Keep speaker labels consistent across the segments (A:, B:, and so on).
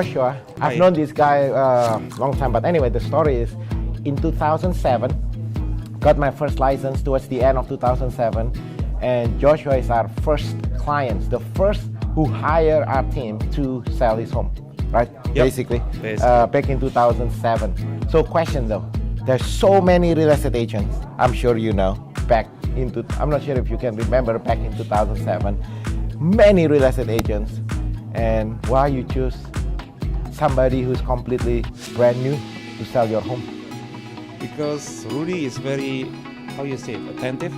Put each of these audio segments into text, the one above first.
A: Joshua. I've known this guy long time, but anyway, the story is in 2007, got my first license towards the end of 2007, and Joshua is our first client, the first who hired our team to sell his home, right?
B: Yep.
A: Basically. Back in 2007. So question though, there's so many real estate agents, I'm sure you know, I'm not sure if you can remember back in 2007, many real estate agents, and why you choose somebody who's completely brand new to sell your home?
B: Because Rudy is very, how you say, attentive,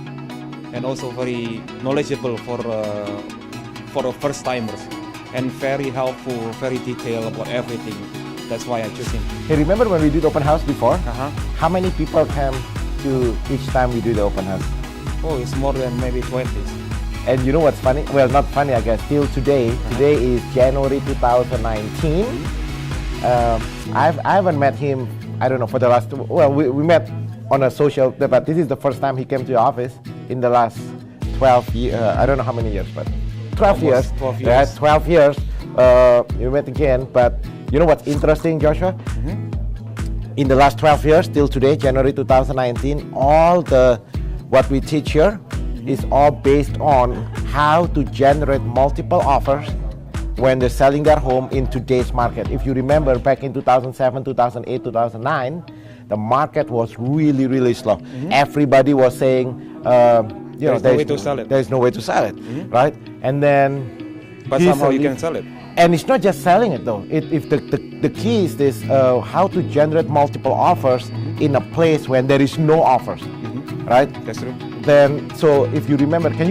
B: and also very knowledgeable for the first timers, and very helpful, very detailed about everything. That's why I choose him.
A: Hey, remember when we did open house before?
B: Uh-huh.
A: How many people came to each time we do the open house?
B: Oh, it's more than maybe 20.
A: And you know what's funny? Well, not funny, I guess. Till today, today is January 2019. I haven't met him, I don't know, for the last, well, we met on a social, but this is the first time he came to the office in the last 12 years, I don't know how many years, but 12 years.
B: 12 years.
A: Yeah, 12 years. We met again, but you know what's interesting, Joshua? In the last 12 years, till today, January 2019, all what we teach here is all based on how to generate multiple offers when they're selling their home in today's market. If you remember back in 2007, 2008, 2009, the market was really, really slow. Everybody was saying,
B: there's no way to sell it.
A: There's no way to sell it, right? And then,
B: but somehow you can sell it.
A: And it's not just selling it though. If the key is this, how to generate multiple offers in a place when there is no offers, right?
B: That's true.
A: Then, so if you remember, can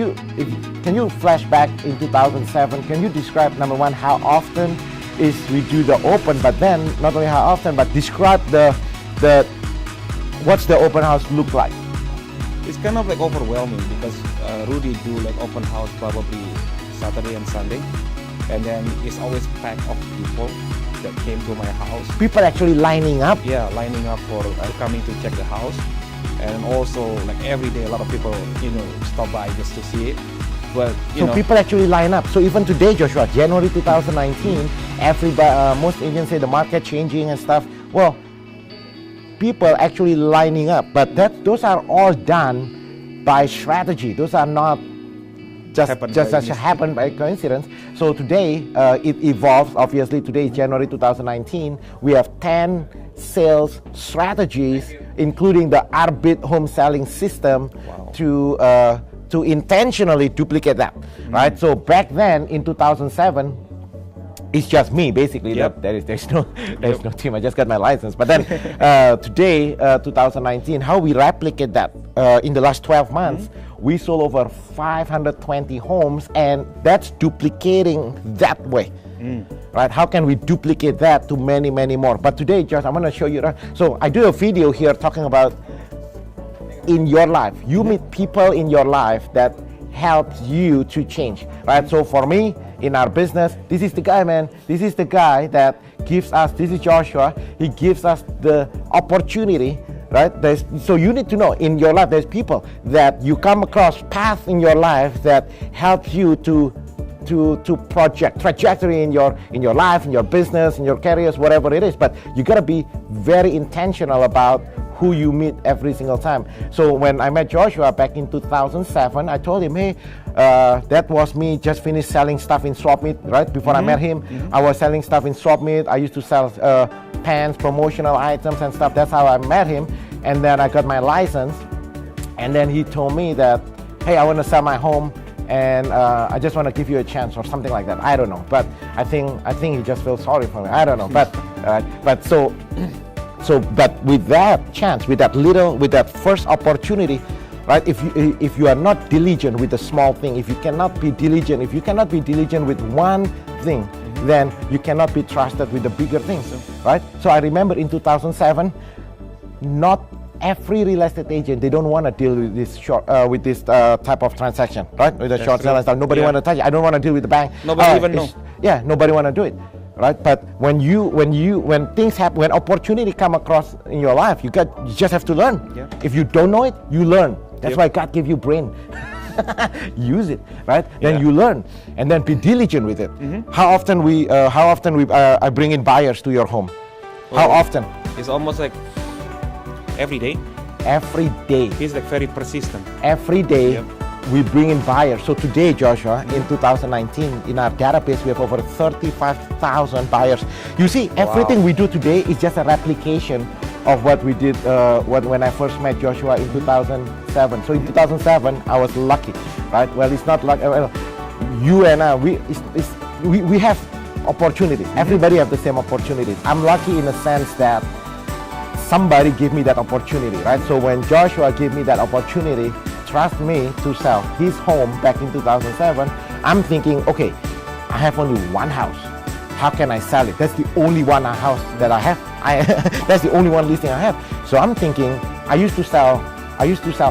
A: you flash back in 2007? Can you describe, number one, how often is we do the open, but then not only how often, but describe what's the open house look like?
B: It's kind of like overwhelming because Rudy do like open house probably Saturday and Sunday, and then it's always packed of people that came to my house.
A: People actually lining up?
B: Yeah, lining up for coming to check the house. And also, like every day, a lot of people, stop by just to see it. But
A: so people actually line up. So even today, Joshua, January 2019, most agents say the market changing and stuff. Well, people actually lining up, but those are all done by strategy. Those are not just happened by coincidence. So today, it evolves. Obviously, today is January 2019. We have 10 sales strategies, including the Arbit home selling system, to intentionally duplicate that, right? So back then in 2007, it's just me basically.
B: Yep.
A: There's no team. I just got my license. But then today, 2019, how we replicate that in the last 12 months, we sold over 520 homes, and that's duplicating that way. Right? How can we duplicate that to many, many more? But today, Josh, I'm going to show you. So I do a video here talking about in your life. You meet people in your life that helps you to change, right? So for me, in our business, this is the guy, man. This is the guy that gives us, this is Joshua, he gives us the opportunity, right? So you need to know, in your life, there's people that you come across paths in your life that help you to project trajectory in your life, in your business, in your careers, whatever it is. But you gotta be very intentional about who you meet every single time. So when I met Joshua back in 2007, I told him, hey, that was me just finished selling stuff in swap meet, right? Before I met him, I was selling stuff in swap meet. I used to sell pants, promotional items and stuff. That's how I met him. And then I got my license. And then he told me that, hey, I want to sell my home, and I just want to give you a chance or something like that. I don't know, but I think he just feels sorry for me. I don't know, but but with that chance, with that first opportunity, right? If you are not diligent with the small thing, if you cannot be diligent with one thing, then you cannot be trusted with the bigger things, right? So I remember in 2007, not every real estate agent, they don't want to deal with this type of transaction, right? With the short sale and stuff. Nobody want to touch it. I don't want to deal with the bank.
B: Nobody even know.
A: Yeah, nobody want to do it, right? But when things happen, when opportunity come across in your life, you just have to learn.
B: Yeah.
A: If you don't know it, you learn. That's why God gave you brain. use it, right? Then
B: Yeah.
A: you learn, and then be diligent with it. How often I bring in buyers to your home? How
B: Well,
A: often?
B: It's almost like every day.
A: Every day.
B: He's like very persistent.
A: Every day.
B: Yep.
A: We bring in buyers. So today, Joshua, in 2019, in our database, we have over 35,000 buyers. You see, everything we do today is just a replication of what we did when I first met Joshua in 2007. So in 2007, I was lucky, right? Well, it's not like you and I. We have opportunities. Everybody have the same opportunities. I'm lucky in the sense that somebody gave me that opportunity, right? So when Joshua gave me that opportunity, trust me, to sell his home back in 2007, I'm thinking, okay, I have only one house. How can I sell it? That's the only one house that I have. That's the only one listing I have. So I'm thinking, I used to sell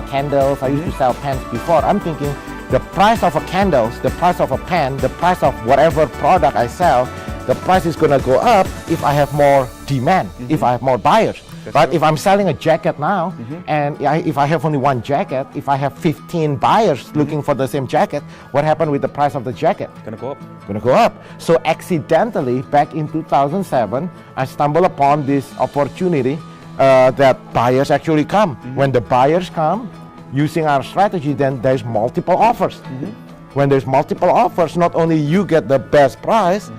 A: candles, I used to sell pens before. I'm thinking the price of a candles, the price of a pen, the price of whatever product I sell, the price is gonna go up if I have more demand, if I have more buyers. Right? If I'm selling a jacket now, and if I have only one jacket, if I have 15 buyers looking for the same jacket, what happened with the price of the jacket?
B: Gonna go up.
A: Gonna go up. So accidentally, back in 2007, I stumbled upon this opportunity that buyers actually come. When the buyers come, using our strategy, then there's multiple offers. When there's multiple offers, not only you get the best price,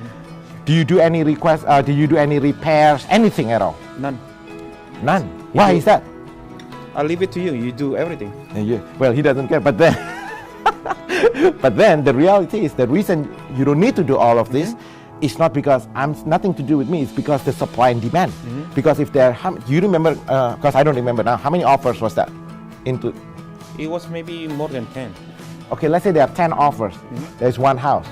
A: do you do any requests, do you do any repairs, anything at all?
B: None.
A: None. Why is that?
B: I'll leave it to you. You do everything.
A: Well, he doesn't care, but then but then the reality is the reason you don't need to do all of this is not because nothing to do with me, it's because the supply and demand. Because if there do you remember, because I don't remember now, how many offers was that?
B: It was maybe more than 10.
A: Okay, let's say there are 10 offers. There's one house.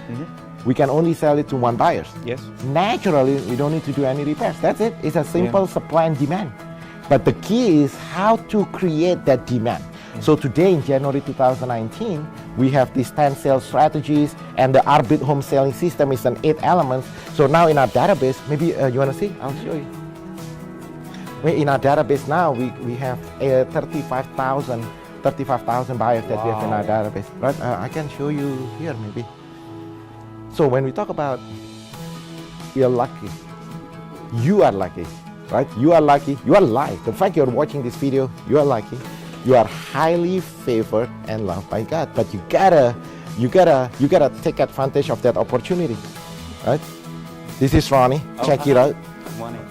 A: We can only sell it to one buyer.
B: Yes.
A: Naturally, we don't need to do any repairs. That's it. It's a simple supply and demand. But the key is how to create that demand. So today in January 2019, we have these 10 sales strategies, and the Arbit home selling system is an 8 elements. So now in our database, maybe you want to see? I'll show you. In our database now, we have 35,000 buyers that we have in our database. Right? I can show you here maybe. So when we talk about you're lucky, you are lucky. Right? You are lucky. You are alive. The fact you're watching this video, you are lucky. You are highly favored and loved by God. But you gotta take advantage of that opportunity. Right? This is Ronnie. Check it out.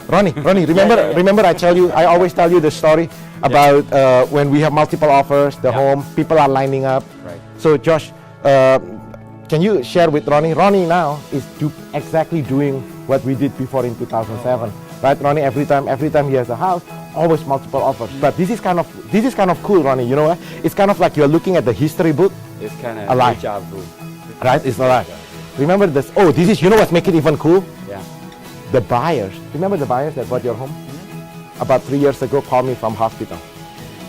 A: Ronnie, remember I always tell you the story about when we have multiple offers, the home, people are lining up.
B: Right.
A: So Josh, can you share with Ronnie? Ronnie now is exactly doing what we did before in 2007. Right, Ronnie, every time he has a house, always multiple offers. But this is kind of cool, Ronnie. You know what? It's kind of like you're looking at the history book.
C: It's kind of
A: alive. Right? It's alive. Remember this? Oh, this is, you know what make it even cool?
C: Yeah.
A: The buyers. Remember the buyers that bought your home? About 3 years ago, called me from hospital.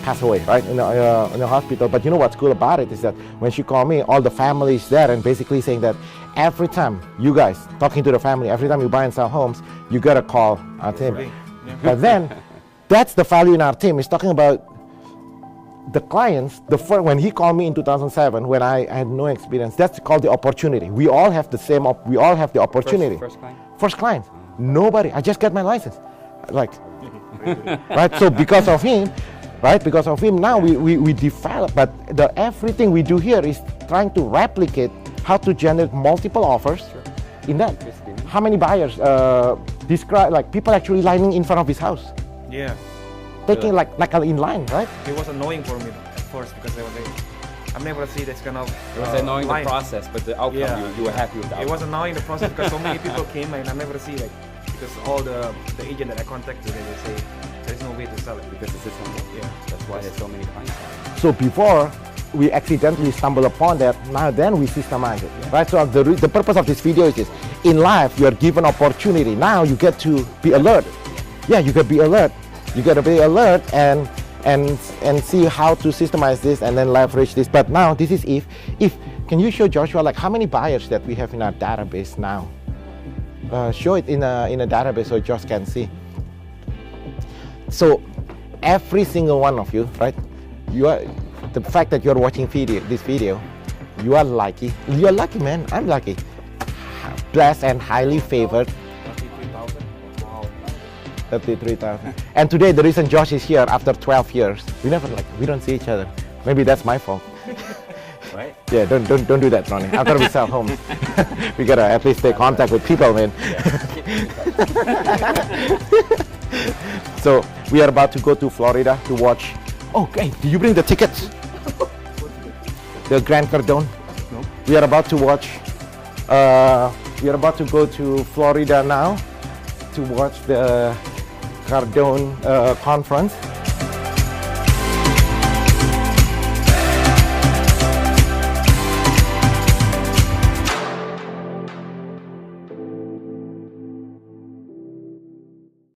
A: Passed away, right? In the hospital. But you know what's cool about it is that when she called me, all the family is there and basically saying that every time you guys talking to the family, every time you buy and sell homes, you gotta call our team. But then that's the value in our team. It's talking about the clients. When he called me in 2007, when I had no experience, that's called the opportunity. We all have the same. We all have the opportunity. First client. Nobody. I just got my license. Like, right. So because of him. Right, because of him now we develop, but everything we do here is trying to replicate how to generate multiple offers in that. How many buyers describe, like people actually lining in front of his house?
B: Yeah.
A: Taking like in line, right?
B: It was annoying for me at first because I was like, I've never seen this kind of.
C: It was annoying the process, but the outcome you were happy with the outcome.
B: It was annoying the process because so many people came and I never see like because all the agent that I contacted they say there's no way to sell it
C: because the system. Yeah, that's why there's so many clients.
A: So before we accidentally stumble upon that, now then we systemize it, right? So the purpose of this video is this: in life you are given opportunity. Now you get to be alert. Yeah, you got to be alert. You got to be alert and see how to systemize this and then leverage this. But now this is if can you show Joshua like how many buyers that we have in our database now? Show it in a database so Josh can see. So every single one of you, right? the fact that you're watching this video, you are lucky. You're lucky, man. I'm lucky. Blessed and highly favored. 33,000. And today, the reason Josh is here after 12 years, we don't see each other. Maybe that's my fault.
C: Right?
A: Yeah, don't do that, Ronnie. After we sell homes, we gotta at least stay contact with people, man. So we are about to go to Florida to watch. Okay, do you bring the tickets? The Grand Cardone.
C: No.
A: We are about to watch. We are about to go to Florida now to watch the Cardone conference.